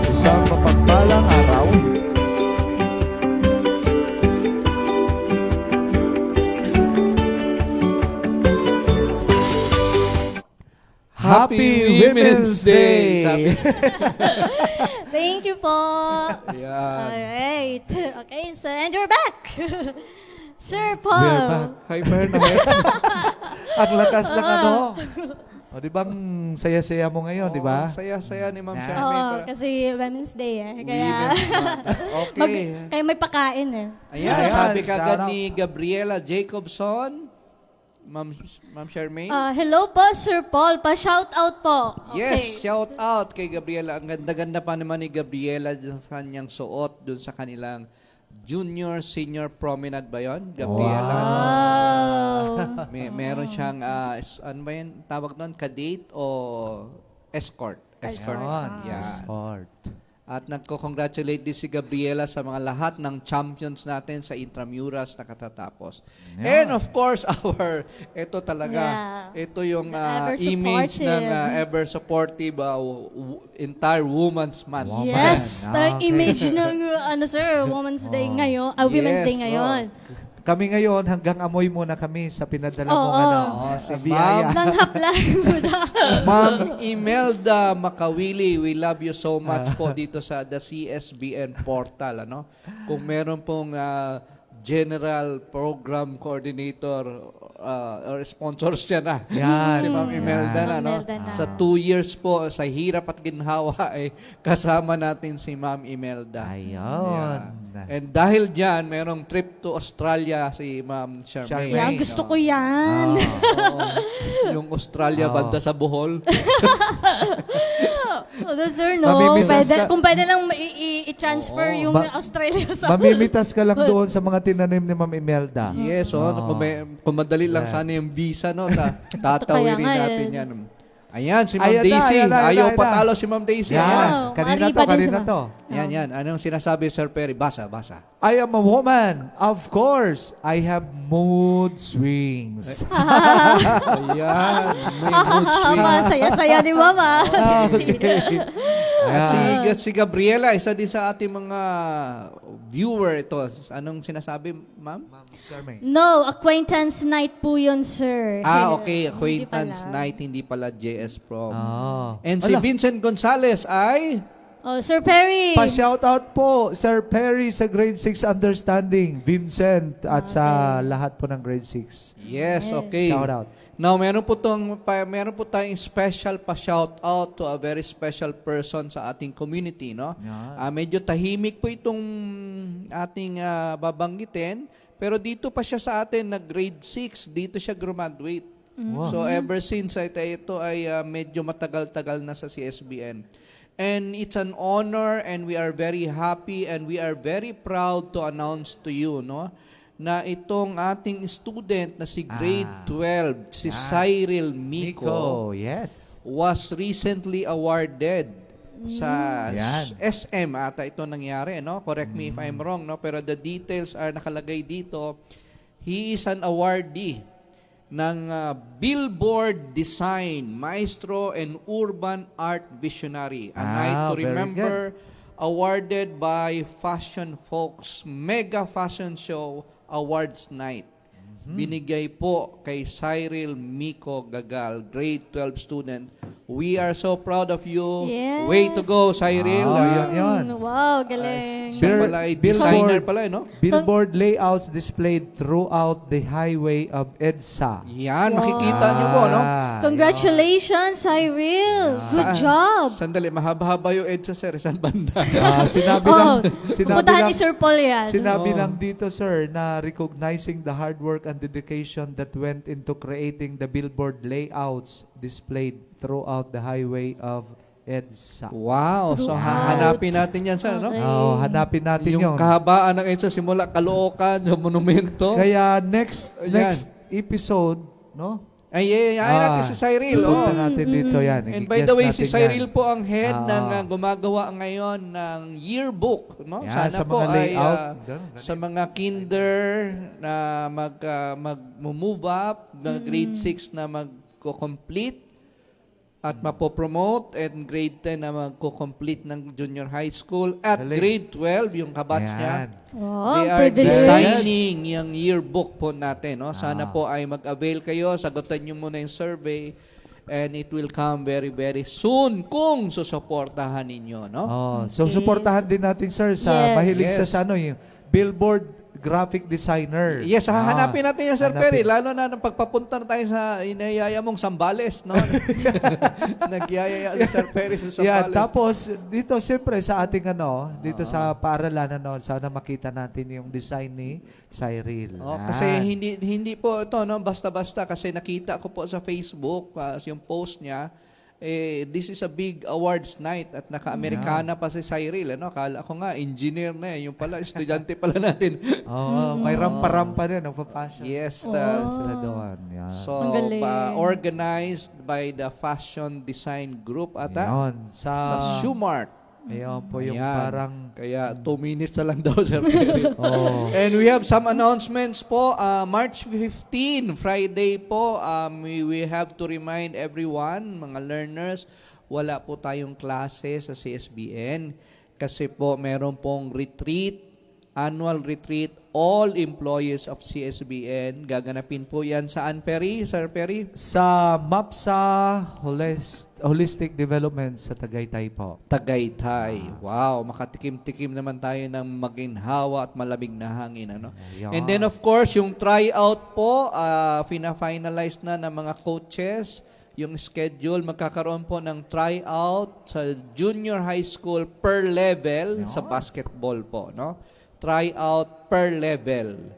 Isang mapagpalang araw. Happy Women's Day! Thank you po. Yan. Alright. Okay, so and we're back. Sir We're back. Paul. Hi, Bernard. Ang lakas ng ano. O, di bang saya-saya mo ngayon, di ba? Saya-saya ni Ma'am Yeah. Charmaine. Oo, Para- kasi Women's Day eh. Kaya, Women's Month. Okay. kaya may pakain eh. Ayan, Ayan, sabi ka shout agad out. ni Gabriela Jacobson. Ma'am Charmaine. Hello po, Sir Paul. Pa-shout out po. Yes, shout out kay Gabriela. Ang ganda-ganda pa naman ni Gabriela dun sa kanyang suot, dun sa kanilang junior, senior promenade ba yun? Gabriela. Wow. Meron siyang, ano ba yun? Tawag doon? Kadate o escort? Escort. Yun, Yeah. sport. At nagko-congratulate din si Gabriela sa mga lahat ng champions natin sa Intramuras na katatapos. And of course, ito talaga, ito yung Ever image supportive. ng ever supportive entire Women's Month. Woman. Yes, the Okay. image ng Sir, Women's Day ngayon, Women's Day Yes, ngayon. Kami ngayon, hanggang amoy muna kami sa pinadala Oo. mong ano, si biyaya. Langhap-lang muna. Ma'am Imelda Makawili, we love you so much po dito sa the CSBN portal. Ano? Kung meron pong General Program Coordinator or sponsors siya na. Yan. Si Ma'am Imelda Yan. na. No? Imelda na. Sa 2 years po, sa hirap at ginhawa, ay kasama natin si Ma'am Imelda. Ayun. And dahil dyan, merong trip to Australia si Ma'am Charmaine. Charmaine. Yeah, gusto ko yan. Oo. Yung Australia banda sa Bohol. Although, sir, no. Mamimitas Pwede, ka- kung pwede lang i-transfer yung Australia sa... Mamimitas ka lang doon sa mga tinanim ni Ma'am Imelda. Yes, kung madali lang sana yung visa, no? Tatawirin Kaya nga, natin yan. Ayan, si Ma'am Ayan na, Daisy. ayan na, ayan Ayaw na. patalo si Ma'am Daisy. Yan. Ayan. Kanina Maripa to, din si kanina Ma'am. to. Yan. Anong sinasabi, Sir Perry? Basa. I am a woman. Of course, I have mood swings. Ayan. May mood swing. Saya-saya ni Mama. Okay. At si Gabriela, isa din sa ating mga viewer ito. Anong sinasabi, ma'am? No, acquaintance night po yun, sir. Okay. Hindi Acquaintance pala. night, hindi pala JS Prom. Oh. And si Vincent Gonzalez ay... Oh, Sir Perry. Pa-shoutout po, Sir Perry sa Grade 6 Understanding, Vincent, at sa lahat po ng Grade 6. Yes, okay. Shoutout. Now, meron po tayong special pa-shoutout to a very special person sa ating community, no? Medyo tahimik po itong ating babanggitin, pero dito pa siya sa atin na grade 6, dito siya graduate. So, ever since ito ay medyo matagal-tagal na sa CSBN. And it's an honor and we are very happy and we are very proud to announce to you, no, na itong ating student na si grade 12, si Cyril Miko, yes. was recently awarded sa Yan. SM ata ito nangyari, no? Correct me if I'm wrong, no? Pero the details are nakalagay dito. He is an awardee ng Billboard Design Maestro and Urban Art Visionary. A night to very remember, awarded by Fashion Folks Mega Fashion Show Awards Night. Binigay po kay Cyril Miko Gagal, grade 12 student. We are so proud of you. Yes. Way to go, Cyril. Yun. Wow, galing. Siya pala ay designer pala, no? Billboard layouts displayed throughout the highway of EDSA. Yan, makikita niyo po, no? Congratulations, Cyril. Good job. Sandali, mahaba-haba yung EDSA, sir. Saan banda? Sinabi Pupuntahan ni Sir Paul yan. Sinabi lang dito, sir, na recognizing the hard work and dedication that went into creating the billboard layouts displayed throughout the highway of EDSA. Wow. So, hanapin natin yan, sir, no? Hanapin natin Yung yun. kahabaan ng EDSA simula Caloocan, yung monumento. Kaya next Ayan. episode, no? Ay natin si Cyril. Punta Oh. natin dito yan. And by the way, si I-guess natin Cyril yan. po ang head ng gumagawa ngayon ng yearbook. No? Yan, Sana sa po mga ay layout. Ganun. sa mga kinder na mag-move up, na grade 6 na mag-complete at mapopromote, and grade 10 na magko-complete ng junior high school, at Galing. grade 12, yung kabatch niya. Yan. Wow, They are privilege. designing yung yearbook po natin. No? Sana po ay mag-avail kayo, sagutan nyo muna yung survey, and it will come very, very soon kung susuportahan ninyo. No? So suportahan din natin, sir, sa Yes. mahilig Yes. sa yung billboard graphic designer. Yes, hahanapin natin yan, Sir hanapin. Perry. Lalo na nung pagpapunta na tayo sa inayaya mong Sambales, no? Nagyayaya si Sir Perry sa Yeah, Sambales. tapos dito siyempre sa ating dito sa paaralan sana makita natin yung design ni Cyril. Kasi hindi po ito, no, basta-basta, kasi nakita ko po sa Facebook yung post niya. This is a big awards night at naka-Amerikana pa si Cyril. Ano? Akala ko nga, engineer na yung pala, estudyante pala natin. May rampa-rampa din, fashion. Yes. Sila doon. Yan. So, Ang galing. organized by the Fashion Design Group ata Yun. sa Shoemart. Ayun po yung Ayan. parang Kaya 2 minutes na lang daw, Sir Perry. And we have some announcements po. March 15, Friday po, we have to remind everyone, mga learners, wala po tayong klase sa CSBN kasi po meron pong retreat, annual retreat, all employees of CSBN. Gaganapin po yan saan, Perry? Sir Perry? sa MAPSA Holistic Development sa Tagaytay po. Tagaytay. Wow, makatikim-tikim naman tayo ng maginhawa at malamig na hangin. Ano? Ayan. And then of course, yung tryout po, fina-finalize na ng mga coaches. Yung schedule, magkakaroon po ng tryout sa junior high school per level sa basketball po. No? tryout per level.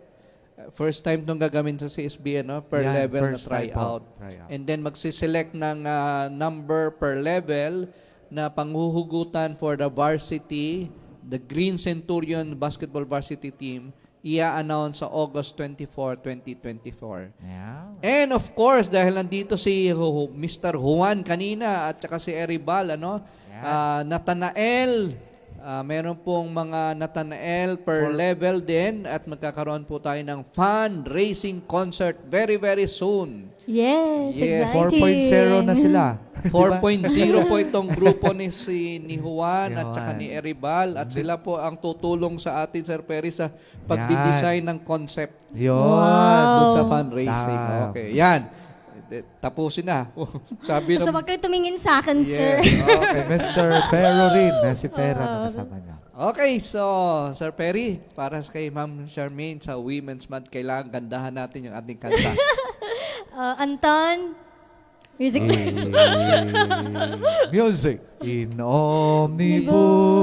First time itong gagawin sa CSBN, no? Per Yan, level na first time tryout. po, tryout. And then magsiselect ng number per level na panghuhugutan for the varsity, the Green Centurion Basketball Varsity Team, i-announce sa August 24, 2024. Yeah. And of course, dahil nandito si Mr. Juan kanina at saka si Eribal, Nathanael, meron pong mga Nathanael per level din at magkakaroon po tayo ng fundraising concert very, very soon. Yes, Yes, exciting. 4.0 na sila. 4.0 po itong grupo ni Juan at Juan. saka ni Eribal at sila po ang tutulong sa atin, Sir Perry, sa pagdidesign ng concept Yun. doon sa fundraising. Tama. Okay, yan. Tapusin na. Sabi So, ng... wag kayo tumingin sa akin, sir. Yeah, Si okay. Mr. Ferro rin. Si Ferro na kasama niya. Okay, so, Sir Perry, para kay Ma'am Charmaine sa Women's Month, kailangan gandahan natin yung ating kanta. Anton, music. Music. In omnibus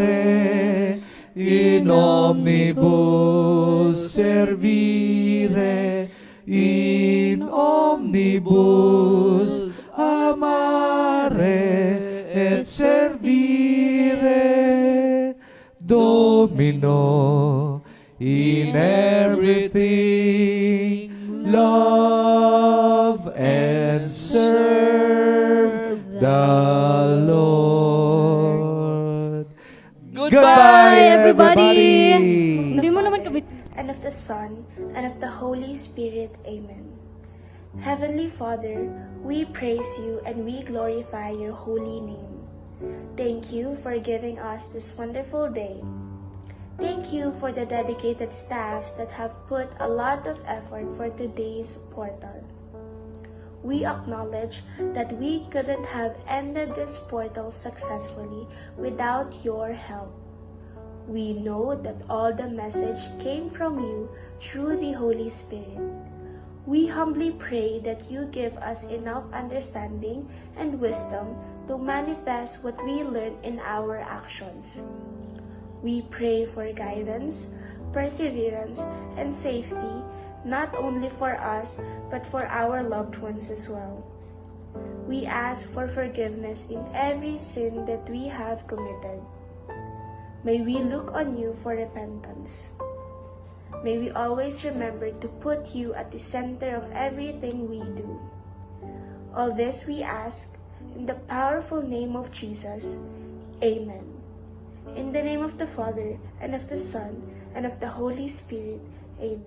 amare, in omnibus servire, in omnibus amare et servire, Domino, in everything love and serve the Lord. Goodbye, everybody. Hindi mo naman kabit. And of the Son, and of the Holy Spirit. Amen. Heavenly Father, we praise you and we glorify your holy name. Thank you for giving us this wonderful day. Thank you for the dedicated staffs that have put a lot of effort for today's portal. We acknowledge that we couldn't have ended this portal successfully without your help. We know that all the message came from you through the Holy Spirit. We humbly pray that you give us enough understanding and wisdom to manifest what we learn in our actions. We pray for guidance, perseverance, and safety, not only for us, but for our loved ones as well. We ask for forgiveness in every sin that we have committed. May we look on you for repentance. May we always remember to put you at the center of everything we do. All this we ask in the powerful name of Jesus. Amen. In the name of the Father, and of the Son, and of the Holy Spirit. Amen.